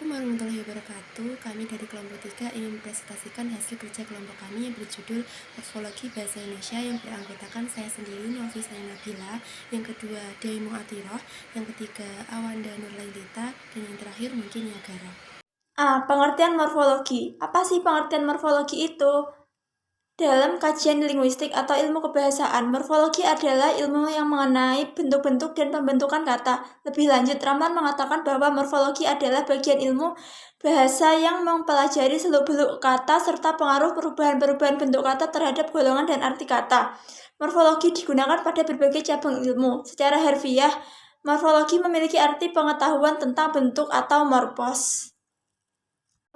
Assalamualaikum warahmatullahi wabarakatuh. Kami dari kelompok 3 ingin mempresentasikan hasil kerja kelompok kami yang berjudul Morfologi Bahasa Indonesia yang beranggotakan saya sendiri, Nofisa Nabila, yang kedua Daimu Atiroh, yang ketiga Awanda Nurlailita, dan yang terakhir mungkin Yagara. Pengertian morfologi. Apa sih pengertian morfologi itu? Dalam kajian linguistik atau ilmu kebahasaan, morfologi adalah ilmu yang mengenai bentuk-bentuk dan pembentukan kata. Lebih lanjut, Rahman mengatakan bahwa morfologi adalah bagian ilmu bahasa yang mempelajari seluk-beluk kata serta pengaruh perubahan-perubahan bentuk kata terhadap golongan dan arti kata. Morfologi digunakan pada berbagai cabang ilmu. Secara harfiah, morfologi memiliki arti pengetahuan tentang bentuk atau morfos.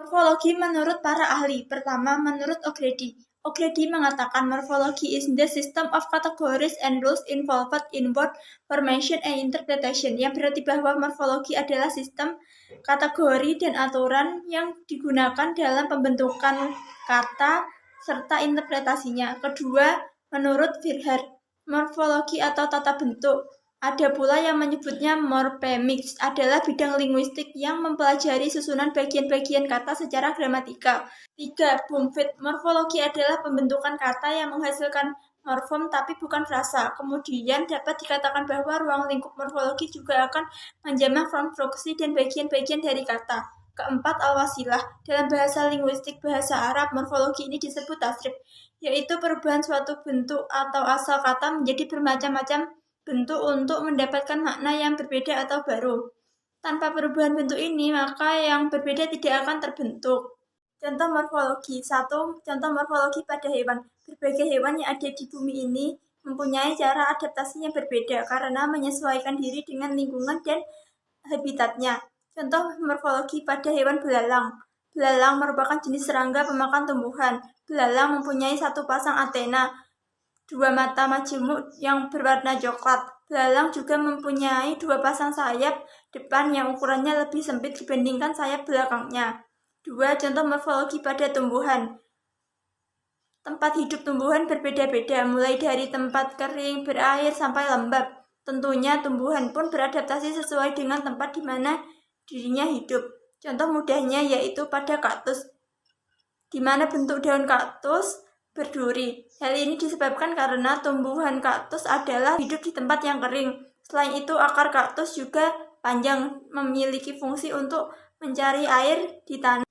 Morfologi menurut para ahli. Pertama, menurut O'Grady. O'Grady mengatakan morfology is the system of categories and rules involved in word formation and interpretation, yang berarti bahwa morfologi adalah sistem kategori dan aturan yang digunakan dalam pembentukan kata serta interpretasinya. Kedua, menurut Virher, morfologi atau tata bentuk, ada pula yang menyebutnya morphemics, adalah bidang linguistik yang mempelajari susunan bagian-bagian kata secara gramatikal. 3. Bloomfield, morfologi adalah pembentukan kata yang menghasilkan morfem tapi bukan frasa. Kemudian dapat dikatakan bahwa ruang lingkup morfologi juga akan menjamah konstruksi dan bagian-bagian dari kata. Keempat, al-wasilah. Dalam bahasa linguistik bahasa Arab, morfologi ini disebut tasrif, yaitu perubahan suatu bentuk atau asal kata menjadi bermacam-macam bentuk untuk mendapatkan makna yang berbeda atau baru. Tanpa perubahan bentuk ini, maka yang berbeda tidak akan terbentuk. Contoh morfologi. 1. Contoh morfologi pada hewan. Berbagai hewan yang ada di bumi ini mempunyai cara adaptasi yang berbeda karena menyesuaikan diri dengan lingkungan dan habitatnya. Contoh morfologi pada hewan belalang. Belalang merupakan jenis serangga pemakan tumbuhan. Belalang mempunyai satu pasang antena, dua mata majemuk yang berwarna coklat. Belalang juga mempunyai dua pasang sayap depan yang ukurannya lebih sempit dibandingkan sayap belakangnya. 2. Contoh morfologi pada tumbuhan. Tempat hidup tumbuhan berbeda-beda, mulai dari tempat kering, berair, sampai lembab. Tentunya tumbuhan pun beradaptasi sesuai dengan tempat di mana dirinya hidup. Contoh mudahnya yaitu pada kaktus, di mana bentuk daun kaktus berduri. Hal ini disebabkan karena tumbuhan kaktus adalah hidup di tempat yang kering. Selain itu, akar kaktus juga panjang, memiliki fungsi untuk mencari air di tanah.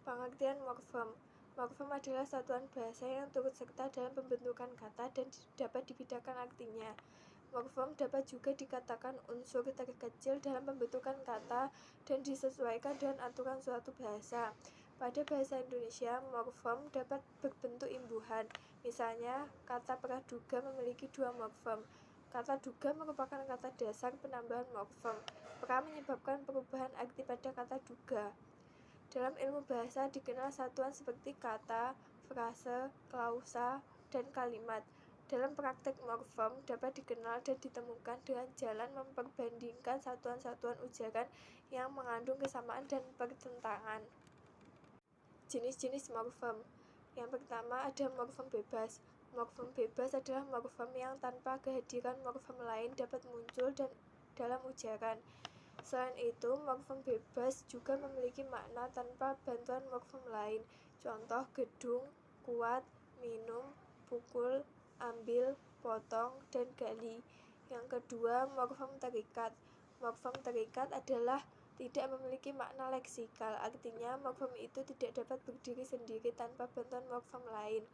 Pengertian morfem. Morfem adalah satuan bahasa yang turut serta dalam pembentukan kata dan dapat dibedakan artinya. Morfem dapat juga dikatakan unsur terkecil dalam pembentukan kata dan disesuaikan dengan aturan suatu bahasa. Pada bahasa Indonesia, morfem dapat berbentuk imbuhan. Misalnya, kata praduga memiliki dua morfem. Kata duga merupakan kata dasar penambahan morfem. Pra menyebabkan perubahan arti pada kata duga. Dalam ilmu bahasa dikenal satuan seperti kata, frase, klausa, dan kalimat. Dalam praktek morfem dapat dikenal dan ditemukan dengan jalan memperbandingkan satuan-satuan ujaran yang mengandung kesamaan dan pertentangan. Jenis-jenis morfem. Yang pertama ada morfem bebas. Morfem bebas adalah morfem yang tanpa kehadiran morfem lain dapat muncul dalam ujaran. Selain itu, morfem bebas juga memiliki makna tanpa bantuan morfem lain. Contoh gedung, kuat, minum, pukul, ambil, potong, dan gali. Yang kedua, morfem terikat. Morfem terikat adalah tidak memiliki makna leksikal, artinya morfem itu tidak dapat berdiri sendiri tanpa bantuan morfem lain.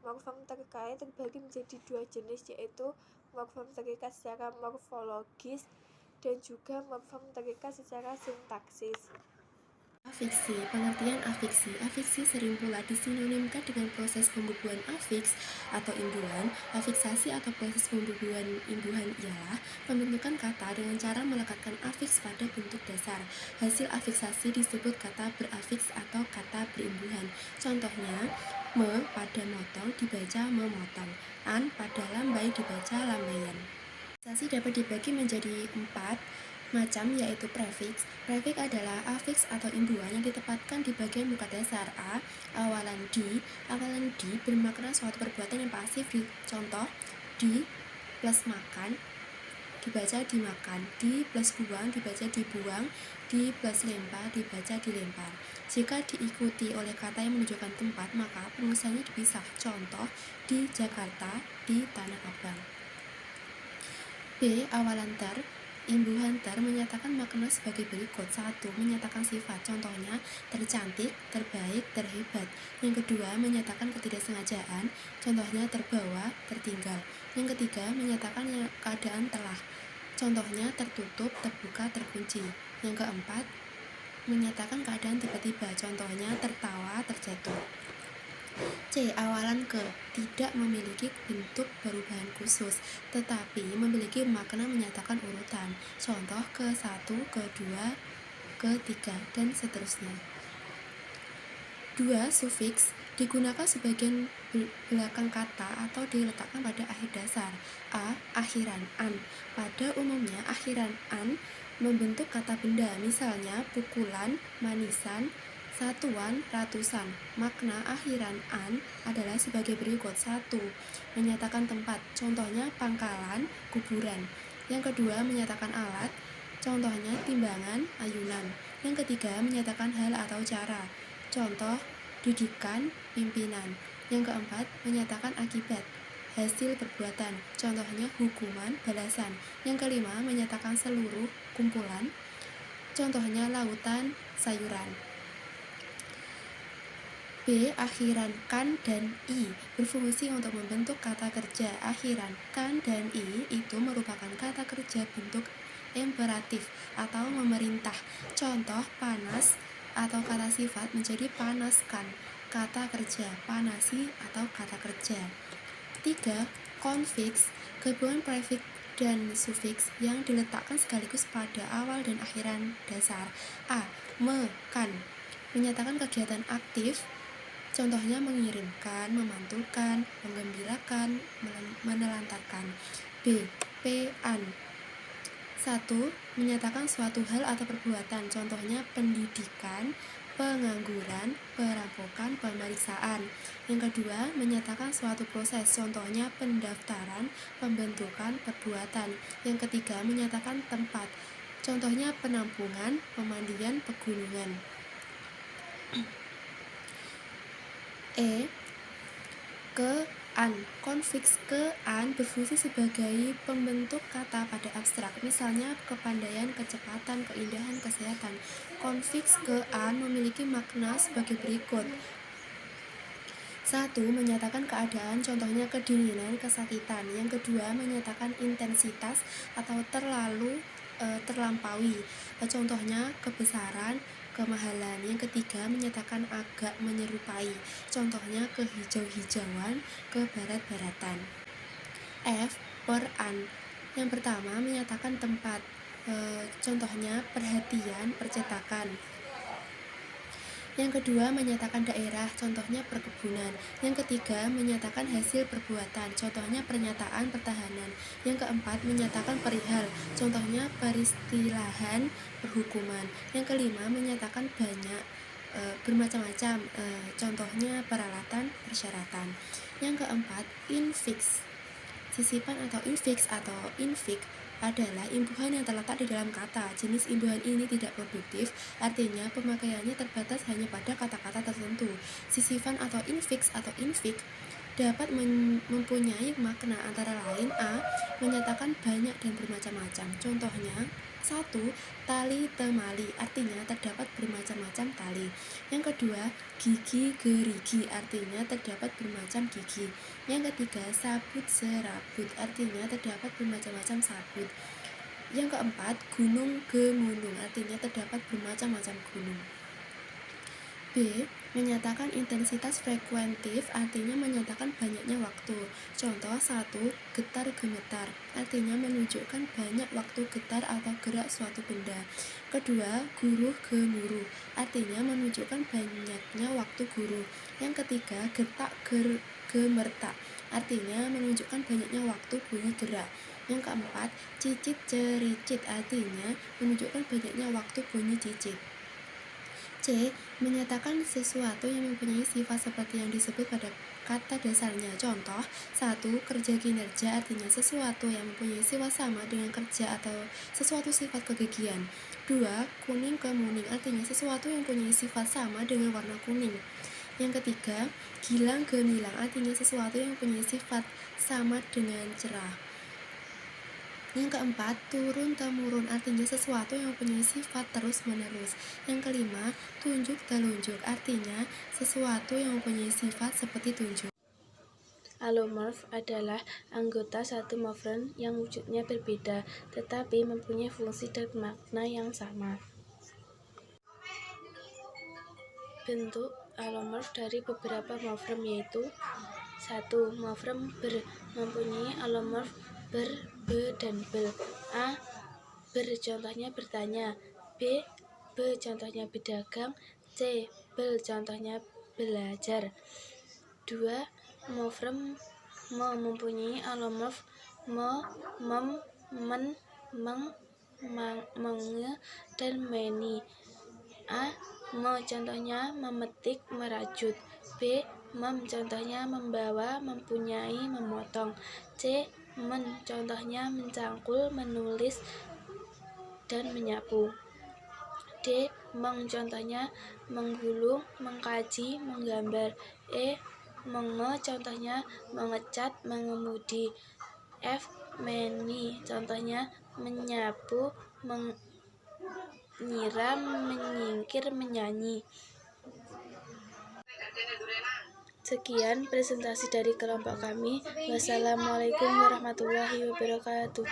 Morfem terkait terbagi menjadi dua jenis, yaitu morfem terikat secara morfologis dan juga morfem terikat secara sintaksis. Afiksi. Pengertian afiksi. Afiksi sering pula disinonimkan dengan proses pembubuhan afiks atau imbuhan. Afiksasi atau proses pembubuhan imbuhan ialah pembentukan kata dengan cara melekatkan afiks pada bentuk dasar. Hasil afiksasi disebut kata berafiks atau kata berimbuhan. Contohnya, me pada motong dibaca memotong, an pada lambai dibaca lambaian. Afiksasi dapat dibagi menjadi 4 macam, yaitu prefiks. Prefiks adalah afiks atau imbuhan yang ditempatkan di bagian muka dasar. Awalan di bermakna suatu perbuatan yang pasif. Contoh, di plus makan dibaca dimakan, di plus buang dibaca dibuang, di plus lempar, dibaca, dilempar. Jika diikuti oleh kata yang menunjukkan tempat, maka penulisannya dipisah. Contoh, di Jakarta, di Tanah Abang. B. Awalan ter. Imbuhan ter menyatakan makna sebagai berikut. 1. Menyatakan sifat. Contohnya, tercantik, terbaik, terhebat. Yang kedua, menyatakan ketidaksengajaan. Contohnya, terbawa, tertinggal. Yang ketiga, menyatakan keadaan telah. Contohnya, tertutup, terbuka, terkunci. Yang keempat, menyatakan keadaan tiba-tiba. Contohnya, tertawa, terjatuh. C. Awalan ke. Tidak memiliki bentuk perubahan khusus, tetapi memiliki makna menyatakan urutan. Contoh, ke-1, ke-2, ke-3, dan seterusnya. 2. Sufiks digunakan sebagian belakang kata atau diletakkan pada akhir dasar. A. Akhiran an. Pada umumnya, akhiran an membentuk kata benda, misalnya pukulan, manisan, satuan, ratusan. Makna akhiran an adalah sebagai berikut. 1. Menyatakan tempat. Contohnya, pangkalan, kuburan. Yang kedua, menyatakan alat. Contohnya, timbangan, ayunan. Yang ketiga, menyatakan hal atau cara. Contoh, didikan, pimpinan. Yang keempat, menyatakan akibat, hasil perbuatan. Contohnya, hukuman, balasan. Yang kelima, menyatakan seluruh, kumpulan. Contohnya, lautan, sayuran. B. Akhiran kan dan i berfungsi untuk membentuk kata kerja. Akhiran kan dan i itu merupakan kata kerja bentuk imperatif atau memerintah. Contoh, panas atau kata sifat menjadi panaskan. Kata kerja, panasi atau kata kerja. 3. Konfiks, gabungan prefiks dan sufiks yang diletakkan sekaligus pada awal dan akhiran dasar. A. Me-kan menyatakan kegiatan aktif. Contohnya, mengirimkan, memantulkan, menggembirakan, menelantarkan. B. P-an 1. Menyatakan suatu hal atau perbuatan. Contohnya, pendidikan, pengangguran, perampokan, pemeriksaan. Yang kedua, menyatakan suatu proses. Contohnya, pendaftaran, pembentukan, perbuatan. Yang ketiga, menyatakan tempat. Contohnya, penampungan, pemandian, pegunungan. E. Ke-an. Konfiks ke-an berfungsi sebagai pembentuk kata pada abstrak, misalnya kepandaian, kecepatan, keindahan, kesehatan. Konfiks ke-an memiliki makna sebagai berikut. 1. Menyatakan keadaan, contohnya kedinginan, kesakitan. Yang kedua, menyatakan intensitas atau terlampaui. Contohnya, kebesaran, kemahalan. Yang ketiga, menyatakan agak menyerupai. Contohnya, kehijau-hijauan, kebarat-baratan. F. Per-an. Yang pertama, menyatakan tempat. Contohnya, perhatian, percetakan. Yang kedua, menyatakan daerah, contohnya perkebunan. Yang ketiga, menyatakan hasil perbuatan, contohnya pernyataan pertahanan. Yang keempat, menyatakan perihal, contohnya peristilahan perhukuman. Yang kelima, menyatakan banyak, bermacam-macam, contohnya peralatan, persyaratan. Yang keempat, infiks. Sisipan atau infiks atau infik adalah imbuhan yang terletak di dalam kata. Jenis imbuhan ini tidak produktif, artinya pemakaiannya terbatas hanya pada kata-kata tertentu. Sisipan atau infiks atau infik dapat mempunyai makna antara lain: A. Menyatakan banyak dan bermacam-macam. Contohnya, 1. Tali temali, artinya terdapat bermacam-macam tali. Yang kedua, gigi gerigi, artinya terdapat bermacam gigi. Yang ketiga, sabut serabut, artinya terdapat bermacam-macam sabut. Yang keempat, gunung gemunung, artinya terdapat bermacam-macam gunung. B. Menyatakan intensitas frekuentif, artinya menyatakan banyaknya waktu. Contoh, 1. Getar gemetar, artinya menunjukkan banyak waktu getar atau gerak suatu benda. Kedua, guruh gemuruh, artinya menunjukkan banyaknya waktu guru. Yang ketiga, getak gemertak, artinya menunjukkan banyaknya waktu bunyi gerak. Yang keempat, cicit cericit, artinya menunjukkan banyaknya waktu bunyi cicit. C. Menyatakan sesuatu yang mempunyai sifat seperti yang disebut pada kata dasarnya. Contoh, 1. Kerja kinerja artinya sesuatu yang mempunyai sifat sama dengan kerja atau sesuatu sifat kegigihan. 2. Kuning kemuning artinya sesuatu yang mempunyai sifat sama dengan warna kuning. Yang ketiga, gilang gemilang artinya sesuatu yang mempunyai sifat sama dengan cerah. Yang keempat, turun-temurun artinya sesuatu yang mempunyai sifat terus-menerus. Yang kelima, tunjuk-telunjuk artinya sesuatu yang mempunyai sifat seperti tunjuk. Alomorf adalah anggota satu morfem yang wujudnya berbeda, tetapi mempunyai fungsi dan makna yang sama. Bentuk alomorf dari beberapa morfem yaitu 1. Morfem ber mempunyai alomorf ber, be, dan bel. A. Ber contohnya bertanya. B. Be contohnya berdagang. C. Bel contohnya belajar. 2. Morfem me mempunyai alomorf me, mem, men, meng, menge, dan meni. A. Me contohnya memetik, merajut. B. Mem contohnya membawa, mempunyai, memotong. C. Men contohnya mencangkul, menulis, dan menyapu. D. Meng contohnya menggulung, mengkaji, menggambar. E. Menge contohnya mengecat, mengemudi. F. Meni contohnya menyapu, menyiram, menyingkir, menyanyi. Sekian presentasi dari kelompok kami. Wassalamualaikum warahmatullahi wabarakatuh.